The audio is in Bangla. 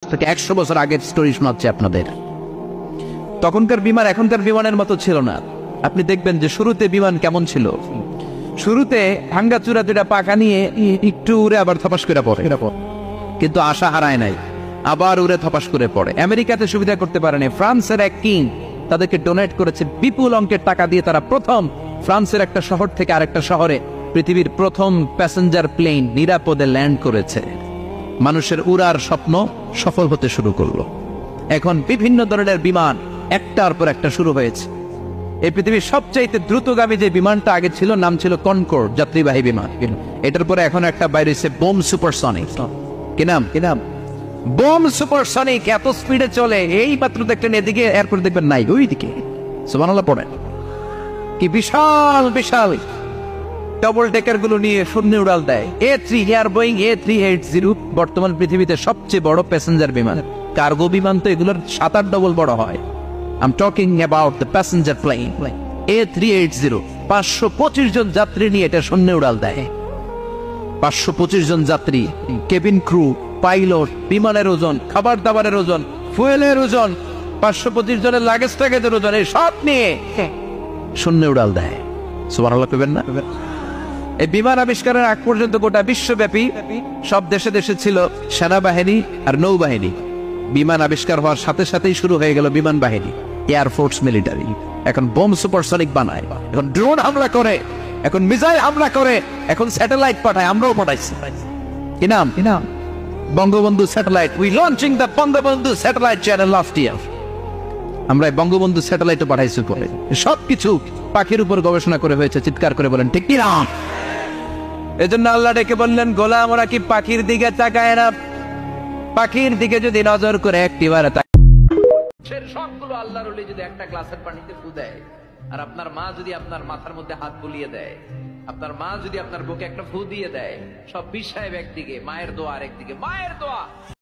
থেকে 100 বছর আগের স্টোরি শোনাচ্ছি আপনাদের। তখনকার বিমান এখনকার বিমানের মতো ছিল না। আপনি দেখবেন যে শুরুতে বিমান কেমন ছিল। শুরুতে ভাঙ্গাচুরা দুটা পাখা নিয়ে একটু উড়ে আবার থপাস করে পড়ে, কিন্তু আশা হারায় নাই, আবার উড়ে থপাস করে পড়ে। আমেরিকাতে সুবিধা করতে পারেনি। ফ্রান্সের এক কিং তাদেরকে ডোনেট করেছে বিপুল অঙ্কের টাকা দিয়ে। তারা প্রথম ফ্রান্সের একটা শহর থেকে আরেকটা শহরে পৃথিবীর প্রথম প্যাসেঞ্জার প্লেন নিরাপদে ল্যান্ড করেছে। মানুষের উড়ার স্বপ্ন সফল হতে শুরু করলো। এখন বিভিন্ন ধরনের বিমান একটার পর একটা শুরু হয়েছে। এই পৃথিবীর সবচাইতে দ্রুতগামী যে বিমানটা আগে ছিল নাম ছিল কনকর্ড, যাত্রীবাহী বিমান। এটার পরে এখন একটা বাইরে এসে বোম সুপারসনিক। কি নাম বোম সুপারসনিক। এত স্পিডে চলে, এই মাত্র দেখলেন এদিকে এয়ারপোর্ট দেখবেন নাই, ওই দিকে সুবহানাল্লাহ পড়েন। কি বিশাল বিশাল ডবল ডেকার গুলো নিয়ে শূন্য উড়াল দেয়। বোয়িং A380 বর্তমান পৃথিবীতে সবচেয়ে বড় প্যাসেঞ্জার বিমান। কার্গো বিমান তো এগুলোর 7-8 ডবল বড় হয়। I'm talking about the passenger plane A380 525 জন যাত্রী নিয়ে এটা শূন্য উড়াল দেয়। 525 জন যাত্রী, কেবিন ক্রু, পাইলট, বিমানের ওজন, খাবার দাবারের ওজন, ফুয়েলের ওজন, 525 জনের লাগেজ টাগেজের ওজন, এই সব নিয়ে শূন্য উড়াল দেয়। সুবহানাল্লাহ কইবেন না? এই বিমান আবিষ্কারের আগ পর্যন্ত গোটা বিশ্বব্যাপী সব দেশে দেশে ছিল সেনাবাহিনী আর নৌবাহিনী। বিমান আবিষ্কার হওয়ার সাথে সাথেই শুরু হয়ে গেল বিমান বাহিনী, এয়ারফোর্স, মিলিটারি। এখন বোম সুপারসনিক বানায়, এখন ড্রোন হামলা করে, এখন মিসাইল হামলা করে, এখন স্যাটেলাইট পাঠায়। আমরাও পাঠাইছি। কি নাম Bangabandhu satellite. We launching the Bangabandhu satellite channel last year. আমরা বঙ্গবন্ধু স্যাটেলাইটও পাঠাইছি করে। সবকিছু পাখির উপর গবেষণা করে হয়েছে। চিৎকার করে বলেন ঠিক কি না? এজন্য আল্লাহ ডেকে বললেন, গোলাম ওরা কি পাখির দিকে তাকায় না? পাখির দিকে যদি নজর করে একটিবার সবগুলো আল্লাহর ওলি যদি একটা গ্লাসের পানিতে ফু দেয়, আর আপনার মা যদি আপনার মাথার মধ্যে হাত বুলিয়ে দেয়, আপনার মা যদি আপনার বুকে একটা ফু দিয়ে দেয়, সব বিষয় একদিকে, মায়ের দোয়া আর একদিকে। মায়ের দোয়া